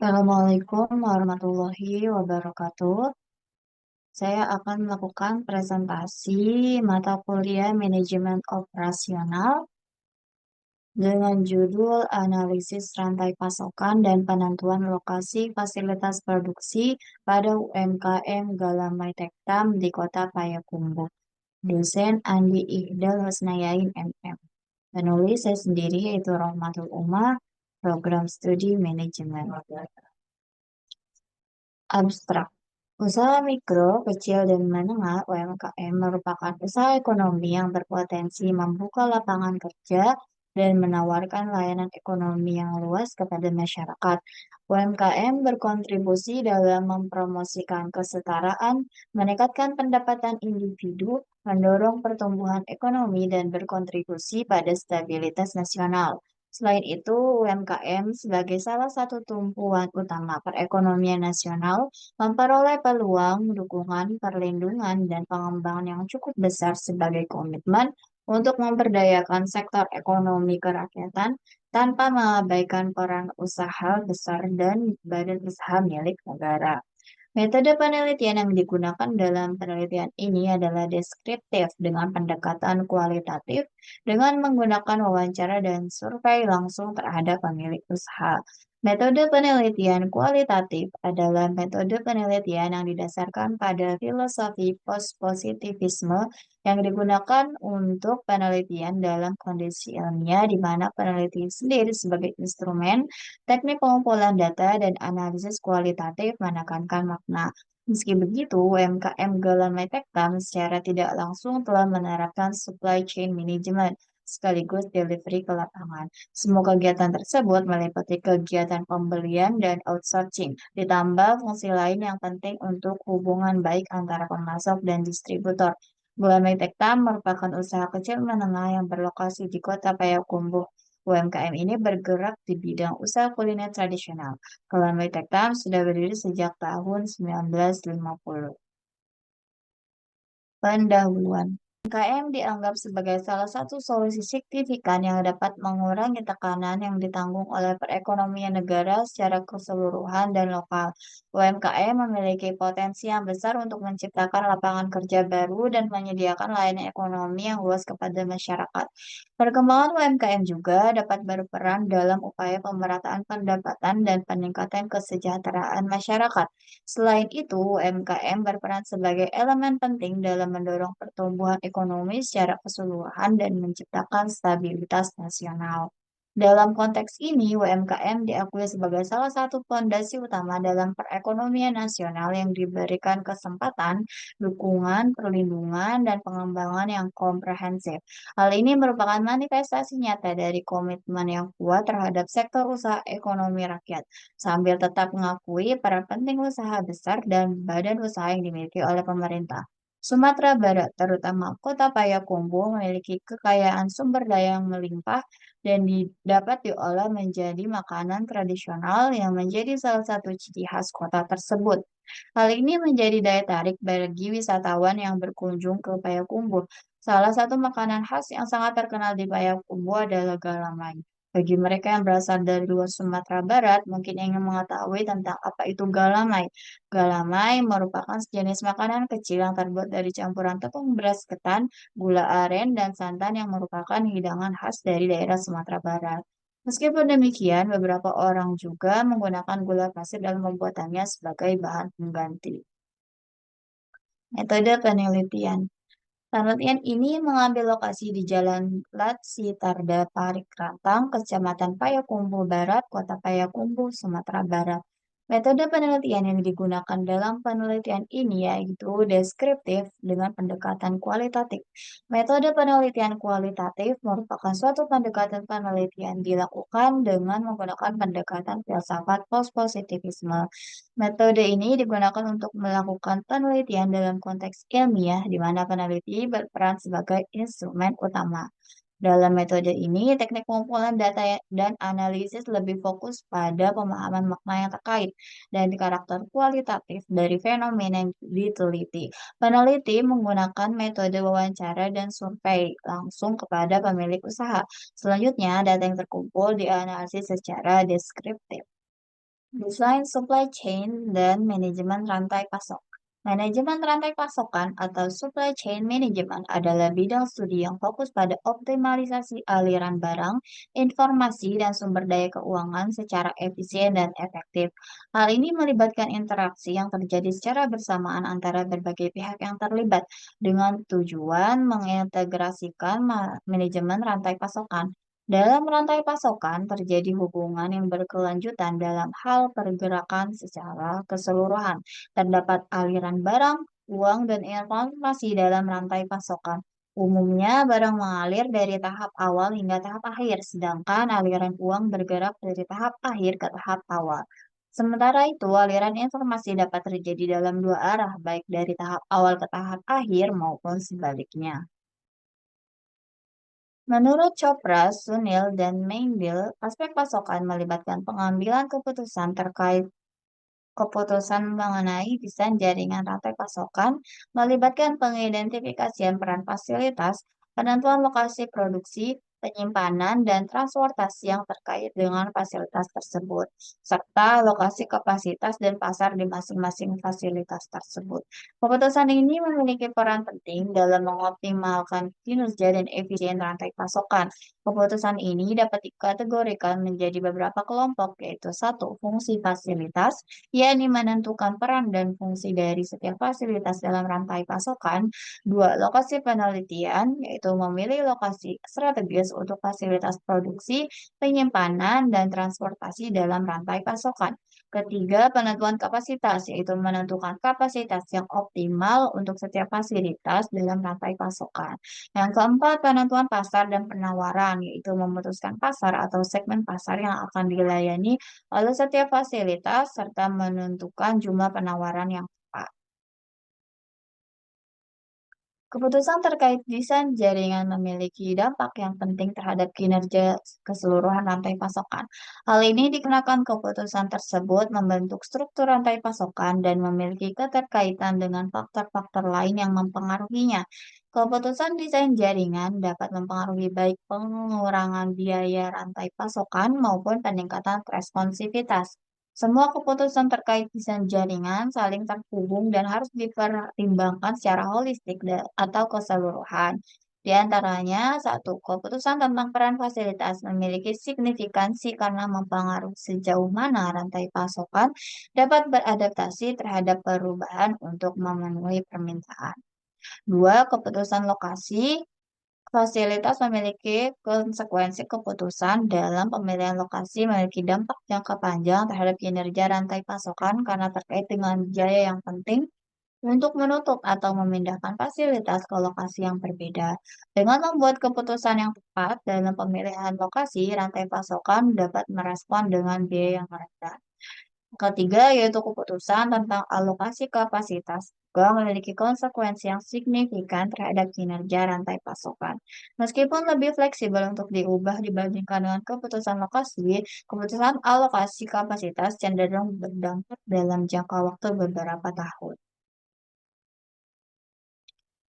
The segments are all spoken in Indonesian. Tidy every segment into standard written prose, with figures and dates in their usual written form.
Assalamualaikum warahmatullahi wabarakatuh. Saya akan melakukan presentasi mata kuliah Manajemen Operasional dengan judul Analisis Rantai Pasokan dan Penentuan Lokasi Fasilitas Produksi pada UMKM Galamai Tektam di Kota Payakumbuh. Dosen Andi Iqdal Husnayain MM. Penulis saya sendiri yaitu Rohmatul Umar, Program Studi Manajemen. Abstrak. Usaha mikro, kecil, dan menengah (UMKM) merupakan usaha ekonomi yang berpotensi membuka lapangan kerja dan menawarkan layanan ekonomi yang luas kepada masyarakat. UMKM berkontribusi dalam mempromosikan kesetaraan, meningkatkan pendapatan individu, mendorong pertumbuhan ekonomi, dan berkontribusi pada stabilitas nasional. Selain itu, UMKM sebagai salah satu tumpuan utama perekonomian nasional memperoleh peluang, dukungan, perlindungan, dan pengembangan yang cukup besar sebagai komitmen untuk memberdayakan sektor ekonomi kerakyatan tanpa mengabaikan peran usaha besar dan badan usaha milik negara. Metode penelitian yang digunakan dalam penelitian ini adalah deskriptif dengan pendekatan kualitatif dengan menggunakan wawancara dan survei langsung terhadap pemilik usaha. Metode penelitian kualitatif adalah metode penelitian yang didasarkan pada filosofi pospositivisme yang digunakan untuk penelitian dalam kondisi ilmiah di mana peneliti sendiri sebagai instrumen. Teknik pengumpulan data dan analisis kualitatif menekankan makna. Meski begitu, UMKM Galan Tektam secara tidak langsung telah menerapkan supply chain management sekaligus delivery ke lapangan. Semua kegiatan tersebut meliputi kegiatan pembelian dan outsourcing, ditambah fungsi lain yang penting untuk hubungan baik antara pemasok dan distributor. Galan Tektam merupakan usaha kecil menengah yang berlokasi di Kota Payakumbuh. UMKM ini bergerak di bidang usaha kuliner tradisional. Kelanway Tektam sudah berdiri sejak tahun 1950. Pendahuluan. UMKM dianggap sebagai salah satu solusi signifikan yang dapat mengurangi tekanan yang ditanggung oleh perekonomian negara secara keseluruhan dan lokal. UMKM memiliki potensi yang besar untuk menciptakan lapangan kerja baru dan menyediakan layanan ekonomi yang luas kepada masyarakat. Perkembangan UMKM juga dapat berperan dalam upaya pemerataan pendapatan dan peningkatan kesejahteraan masyarakat. Selain itu, UMKM berperan sebagai elemen penting dalam mendorong pertumbuhan ekonomi secara keseluruhan dan menciptakan stabilitas nasional. Dalam konteks ini, UMKM diakui sebagai salah satu fondasi utama dalam perekonomian nasional yang diberikan kesempatan, dukungan, perlindungan, dan pengembangan yang komprehensif. Hal ini merupakan manifestasi nyata dari komitmen yang kuat terhadap sektor usaha ekonomi rakyat sambil tetap mengakui peran penting usaha besar dan badan usaha yang dimiliki oleh pemerintah. Sumatera Barat, terutama Kota Payakumbuh, memiliki kekayaan sumber daya yang melimpah dan dapat diolah menjadi makanan tradisional yang menjadi salah satu ciri khas kota tersebut. Hal ini menjadi daya tarik bagi wisatawan yang berkunjung ke Payakumbuh. Salah satu makanan khas yang sangat terkenal di Payakumbuh adalah galamai. Bagi mereka yang berasal dari luar Sumatera Barat, mungkin ingin mengetahui tentang apa itu galamai. Galamai merupakan sejenis makanan kecil yang terbuat dari campuran tepung beras ketan, gula aren, dan santan yang merupakan hidangan khas dari daerah Sumatera Barat. Meskipun demikian, beberapa orang juga menggunakan gula pasir dalam membuatannya sebagai bahan pengganti. Metode penelitian. Penelitian ini mengambil lokasi di Jalan Latsitarda, Parikrantang, Kecamatan Payakumbuh Barat, Kota Payakumbuh, Sumatera Barat. Metode penelitian yang digunakan dalam penelitian ini yaitu deskriptif dengan pendekatan kualitatif. Metode penelitian kualitatif merupakan suatu pendekatan penelitian dilakukan dengan menggunakan pendekatan filsafat pospositivisme. Metode ini digunakan untuk melakukan penelitian dalam konteks ilmiah, di mana peneliti berperan sebagai instrumen utama. Dalam metode ini, teknik pengumpulan data dan analisis lebih fokus pada pemahaman makna yang terkait dan karakter kualitatif dari fenomena yang diteliti. Peneliti menggunakan metode wawancara dan survei langsung kepada pemilik usaha. Selanjutnya, data yang terkumpul dianalisis secara deskriptif. Desain supply chain dan manajemen rantai pasok. Manajemen rantai pasokan atau supply chain management adalah bidang studi yang fokus pada optimalisasi aliran barang, informasi, dan sumber daya keuangan secara efisien dan efektif. Hal ini melibatkan interaksi yang terjadi secara bersamaan antara berbagai pihak yang terlibat dengan tujuan mengintegrasikan manajemen rantai pasokan. Dalam rantai pasokan, terjadi hubungan yang berkelanjutan dalam hal pergerakan secara keseluruhan. Terdapat aliran barang, uang, dan informasi dalam rantai pasokan. Umumnya, barang mengalir dari tahap awal hingga tahap akhir, sedangkan aliran uang bergerak dari tahap akhir ke tahap awal. Sementara itu, aliran informasi dapat terjadi dalam dua arah, baik dari tahap awal ke tahap akhir maupun sebaliknya. Menurut Chopra, Sunil, dan Mainville, aspek pasokan melibatkan pengambilan keputusan mengenai desain jaringan rantai pasokan, melibatkan pengidentifikasian peran fasilitas, penentuan lokasi produksi, penyimpanan, dan transportasi yang terkait dengan fasilitas tersebut, serta lokasi kapasitas dan pasar di masing-masing fasilitas tersebut. Keputusan ini memiliki peran penting dalam mengoptimalkan kinerja dan efisien rantai pasokan. Keputusan ini dapat dikategorikan menjadi beberapa kelompok, yaitu satu, fungsi fasilitas, yakni menentukan peran dan fungsi dari setiap fasilitas dalam rantai pasokan. Dua, lokasi penelitian, yaitu memilih lokasi strategis untuk fasilitas produksi, penyimpanan, dan transportasi dalam rantai pasokan. Ketiga, penentuan kapasitas, yaitu menentukan kapasitas yang optimal untuk setiap fasilitas dalam rantai pasokan. Yang keempat, penentuan pasar dan penawaran, yaitu memutuskan pasar atau segmen pasar yang akan dilayani oleh setiap fasilitas serta menentukan jumlah penawaran yang tepat. Keputusan terkait desain jaringan memiliki dampak yang penting terhadap kinerja keseluruhan rantai pasokan. Hal ini dikarenakan keputusan tersebut membentuk struktur rantai pasokan dan memiliki keterkaitan dengan faktor-faktor lain yang mempengaruhinya. Keputusan desain jaringan dapat mempengaruhi baik pengurangan biaya rantai pasokan maupun peningkatan responsivitas. Semua keputusan terkait desain jaringan saling terhubung dan harus dipertimbangkan secara holistik atau keseluruhan. Di antaranya, satu, keputusan tentang peran fasilitas memiliki signifikansi karena mempengaruhi sejauh mana rantai pasokan dapat beradaptasi terhadap perubahan untuk memenuhi permintaan. Dua, keputusan lokasi fasilitas memiliki konsekuensi keputusan dalam pemilihan lokasi memiliki dampak jangka panjang terhadap kinerja rantai pasokan karena terkait dengan biaya yang penting untuk menutup atau memindahkan fasilitas ke lokasi yang berbeda. Dengan membuat keputusan yang tepat dalam pemilihan lokasi, rantai pasokan dapat merespon dengan biaya yang rendah. Ketiga, yaitu keputusan tentang alokasi kapasitas juga memiliki konsekuensi yang signifikan terhadap kinerja rantai pasokan. Meskipun lebih fleksibel untuk diubah dibandingkan dengan keputusan lokasi, keputusan alokasi kapasitas cenderung berdampak dalam jangka waktu beberapa tahun.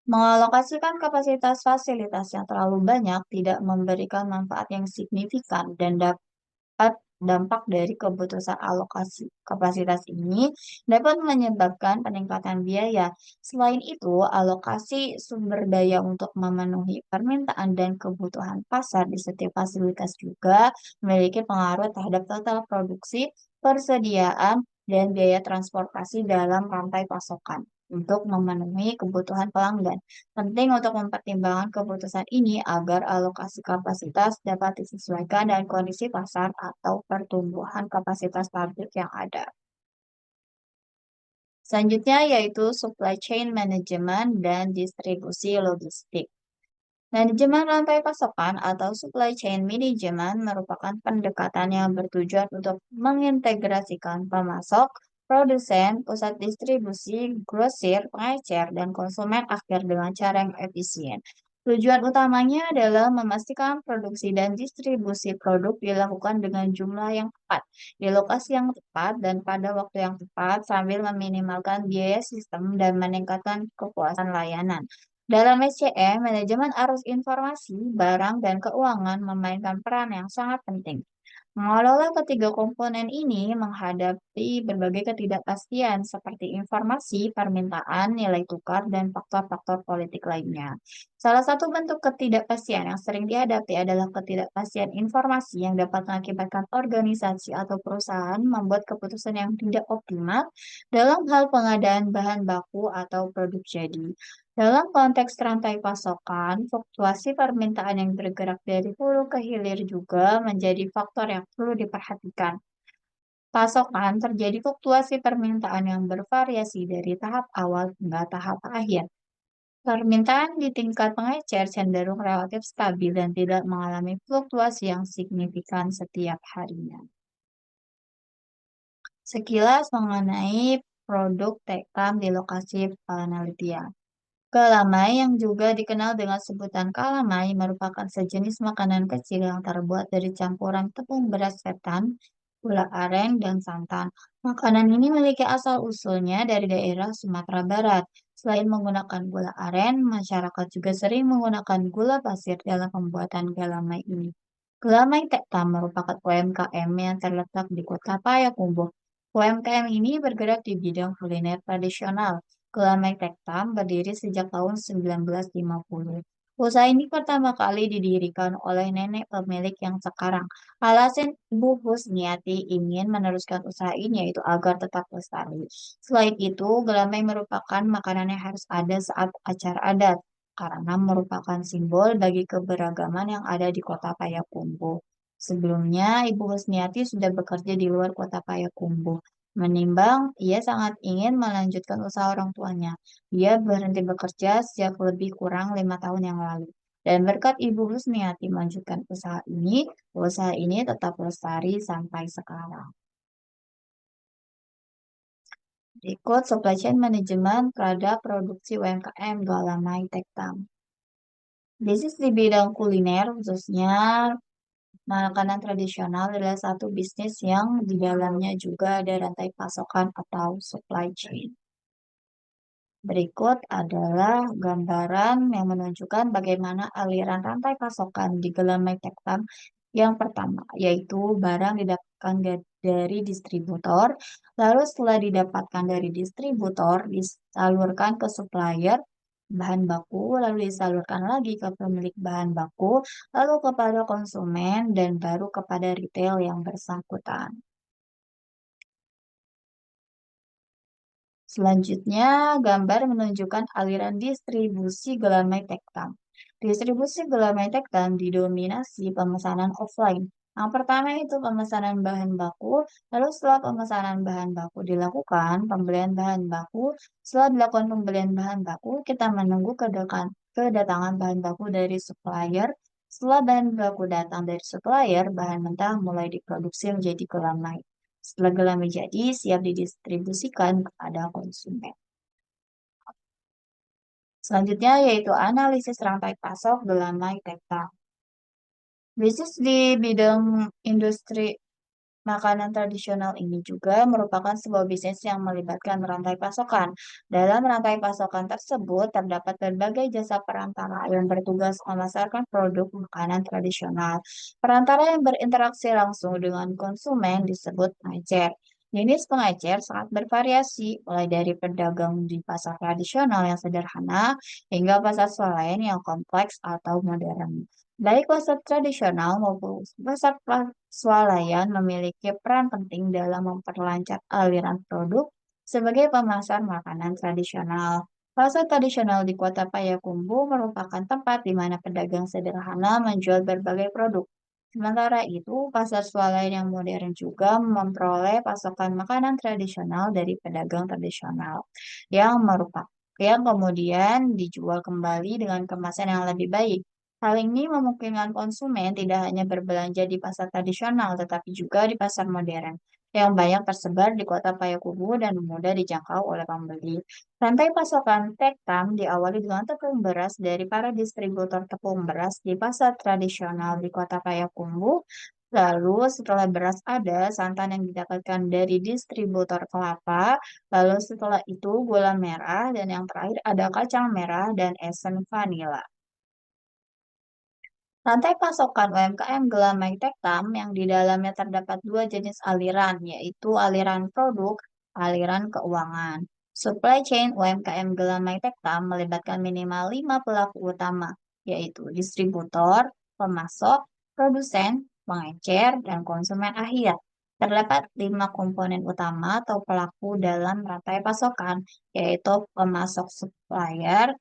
Mengalokasikan kapasitas fasilitas yang terlalu banyak tidak memberikan manfaat yang signifikan dan dampak dari keputusan alokasi kapasitas ini dapat menyebabkan peningkatan biaya. Selain itu, alokasi sumber daya untuk memenuhi permintaan dan kebutuhan pasar di setiap fasilitas juga memiliki pengaruh terhadap total produksi, persediaan, dan biaya transportasi dalam rantai pasokan. Untuk memenuhi kebutuhan pelanggan, penting untuk mempertimbangkan keputusan ini agar alokasi kapasitas dapat disesuaikan dengan kondisi pasar atau pertumbuhan kapasitas pabrik yang ada. Selanjutnya yaitu supply chain management dan distribusi logistik. Manajemen rantai pasokan atau supply chain management merupakan pendekatan yang bertujuan untuk mengintegrasikan pemasok, produsen, pusat distribusi, grosir, pengecer, dan konsumen akhir dengan cara yang efisien. Tujuan utamanya adalah memastikan produksi dan distribusi produk dilakukan dengan jumlah yang tepat, di lokasi yang tepat, dan pada waktu yang tepat sambil meminimalkan biaya sistem dan meningkatkan kepuasan layanan. Dalam SCM, manajemen arus informasi, barang, dan keuangan memainkan peran yang sangat penting. Mengelola ketiga komponen ini menghadapi berbagai ketidakpastian seperti informasi, permintaan, nilai tukar, dan faktor-faktor politik lainnya. Salah satu bentuk ketidakpastian yang sering dihadapi adalah ketidakpastian informasi yang dapat mengakibatkan organisasi atau perusahaan membuat keputusan yang tidak optimal dalam hal pengadaan bahan baku atau produk jadi. Dalam konteks rantai pasokan, fluktuasi permintaan yang bergerak dari hulu ke hilir juga menjadi faktor yang perlu diperhatikan. Pasokan terjadi fluktuasi permintaan yang bervariasi dari tahap awal hingga tahap akhir. Permintaan di tingkat pengecer cenderung relatif stabil dan tidak mengalami fluktuasi yang signifikan setiap harinya. Sekilas mengenai produk tekam di lokasi penelitian. Calamai yang juga dikenal dengan sebutan calamai merupakan sejenis makanan kecil yang terbuat dari campuran tepung beras ketan, gula aren, dan santan. Makanan ini memiliki asal-usulnya dari daerah Sumatera Barat. Selain menggunakan gula aren, masyarakat juga sering menggunakan gula pasir dalam pembuatan galamai ini. Galamai Tektam merupakan UMKM yang terletak di Kota Payakumbuh. UMKM ini bergerak di bidang kuliner tradisional. Gelamai Tektam berdiri sejak tahun 1950. Usaha ini pertama kali didirikan oleh nenek pemilik yang sekarang. Alasan Ibu Husniati ingin meneruskan usaha ini yaitu agar tetap lestari. Selain itu, gelamai merupakan makanan yang harus ada saat acara adat karena merupakan simbol bagi keberagaman yang ada di Kota Payakumbuh. Sebelumnya, Ibu Husniati sudah bekerja di luar Kota Payakumbuh. Menimbang, ia sangat ingin melanjutkan usaha orang tuanya. Ia berhenti bekerja sejak lebih kurang 5 tahun yang lalu. Dan berkat Ibu Husniati melanjutkan usaha ini tetap lestari sampai sekarang. Berikut supply chain manajemen pada produksi UMKM Galamai Tektam. Bisnis di bidang kuliner, khususnya makanan tradisional, adalah satu bisnis yang di dalamnya juga ada rantai pasokan atau supply chain. Berikut adalah gambaran yang menunjukkan bagaimana aliran rantai pasokan di Gelamai Tektam. Yang pertama, yaitu barang didapatkan dari distributor, lalu setelah didapatkan dari distributor, disalurkan ke supplier bahan baku, lalu disalurkan lagi ke pemilik bahan baku, lalu kepada konsumen, dan baru kepada retail yang bersangkutan. Selanjutnya, gambar menunjukkan aliran distribusi gelamai tektam. Distribusi gelamai tektam didominasi pemesanan offline. Yang pertama itu pemesanan bahan baku, lalu setelah pemesanan bahan baku dilakukan, pembelian bahan baku, setelah dilakukan pembelian bahan baku, kita menunggu kedatangan bahan baku dari supplier. Setelah bahan baku datang dari supplier, bahan mentah mulai diproduksi menjadi gelamai. Setelah gelang jadi, siap didistribusikan kepada konsumen. Selanjutnya yaitu analisis rantai pasok gelamai tektal. Bisnis di bidang industri makanan tradisional ini juga merupakan sebuah bisnis yang melibatkan rantai pasokan. Dalam rantai pasokan tersebut terdapat berbagai jasa perantara yang bertugas memasarkan produk makanan tradisional. Perantara yang berinteraksi langsung dengan konsumen disebut pengecer. Jenis pengecer sangat bervariasi, mulai dari pedagang di pasar tradisional yang sederhana hingga pasar swalayan yang kompleks atau modern. Baik pasar tradisional maupun pasar swalayan memiliki peran penting dalam memperlancar aliran produk sebagai pemasar makanan tradisional. Pasar tradisional di Kota Payakumbuh merupakan tempat di mana pedagang sederhana menjual berbagai produk. Sementara itu, pasar swalayan yang modern juga memperoleh pasokan makanan tradisional dari pedagang tradisional yang kemudian dijual kembali dengan kemasan yang lebih baik. Hal ini memungkinkan konsumen tidak hanya berbelanja di pasar tradisional, tetapi juga di pasar modern, yang banyak tersebar di kota Payakumbuh dan mudah dijangkau oleh pembeli. Rantai pasokan Tektam diawali dengan tepung beras dari para distributor tepung beras di pasar tradisional di kota Payakumbuh. Lalu setelah beras ada, santan yang didapatkan dari distributor kelapa. Lalu setelah itu gula merah, dan yang terakhir ada kacang merah dan esen vanila. Rantai pasokan UMKM Gelamai Tektam yang di dalamnya terdapat dua jenis aliran, yaitu aliran produk, aliran keuangan. Supply chain UMKM Gelamai Tektam melibatkan minimal 5 pelaku utama, yaitu distributor, pemasok, produsen, pengecer, dan konsumen akhir. Terdapat 5 komponen utama atau pelaku dalam rantai pasokan, yaitu pemasok supplier,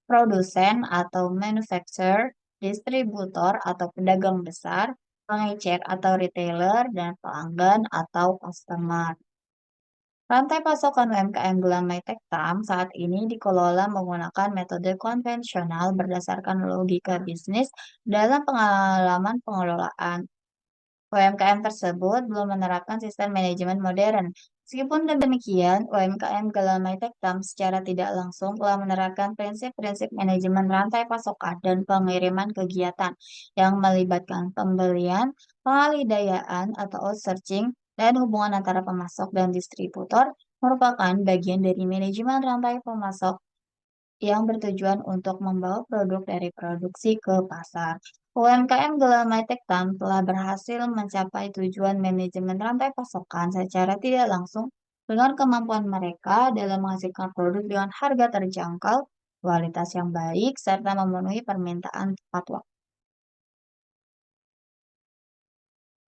produsen atau manufacturer, distributor atau pedagang besar, pengecer atau retailer, dan pelanggan atau customer. Rantai pasokan UMKM Gula Tektam saat ini dikelola menggunakan metode konvensional berdasarkan logika bisnis dalam pengalaman pengelolaan. UMKM tersebut belum menerapkan sistem manajemen modern. Meskipun demikian, UMKM Galamai Tektam secara tidak langsung telah menerapkan prinsip-prinsip manajemen rantai pasokan dan pengiriman kegiatan yang melibatkan pembelian, pengalihdayan atau outsourcing, dan hubungan antara pemasok dan distributor merupakan bagian dari manajemen rantai pemasok yang bertujuan untuk membawa produk dari produksi ke pasar. UMKM Gelamai Tektam telah berhasil mencapai tujuan manajemen rantai pasokan secara tidak langsung dengan kemampuan mereka dalam menghasilkan produk dengan harga terjangkau, kualitas yang baik, serta memenuhi permintaan tepat waktu.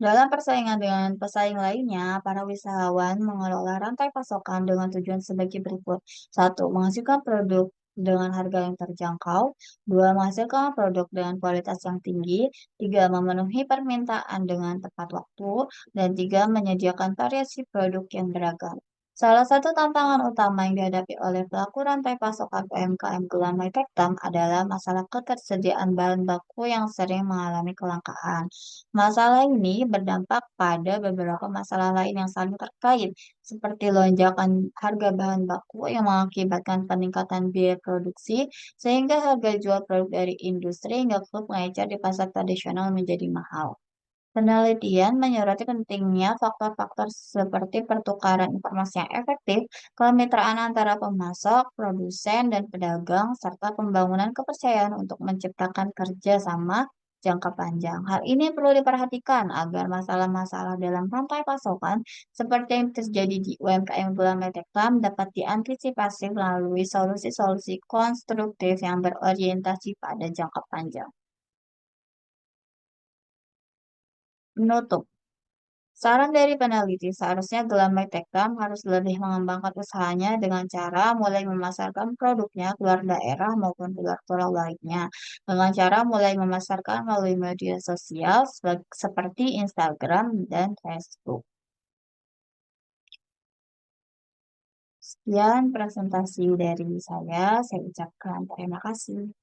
Dalam persaingan dengan pesaing lainnya, para usahawan mengelola rantai pasokan dengan tujuan sebagai berikut. Satu, menghasilkan produk dengan harga yang terjangkau. Dua, menghasilkan produk dengan kualitas yang tinggi. Tiga, memenuhi permintaan dengan tepat waktu. Dan tiga, menyediakan variasi produk yang beragam. Salah satu tantangan utama yang dihadapi oleh pelaku rantai pasokan UMKM Gelamai Tektam adalah masalah ketersediaan bahan baku yang sering mengalami kelangkaan. Masalah ini berdampak pada beberapa masalah lain yang saling terkait, seperti lonjakan harga bahan baku yang mengakibatkan peningkatan biaya produksi, sehingga harga jual produk dari industri hingga ke pengecer di pasar tradisional menjadi mahal. Penelitian menyoroti pentingnya faktor-faktor seperti pertukaran informasi yang efektif, kemitraan antara pemasok, produsen, dan pedagang, serta pembangunan kepercayaan untuk menciptakan kerjasama jangka panjang. Hal ini perlu diperhatikan agar masalah-masalah dalam rantai pasokan seperti yang terjadi di UMKM Gula Tektam dapat diantisipasi melalui solusi-solusi konstruktif yang berorientasi pada jangka panjang. Menutup. Saran dari peneliti, seharusnya Gelamai Tektam harus lebih mengembangkan usahanya dengan cara mulai memasarkan produknya keluar daerah maupun keluar pulau lainnya. Dengan cara mulai memasarkan melalui media sosial seperti Instagram dan Facebook. Sekian presentasi dari saya ucapkan terima kasih.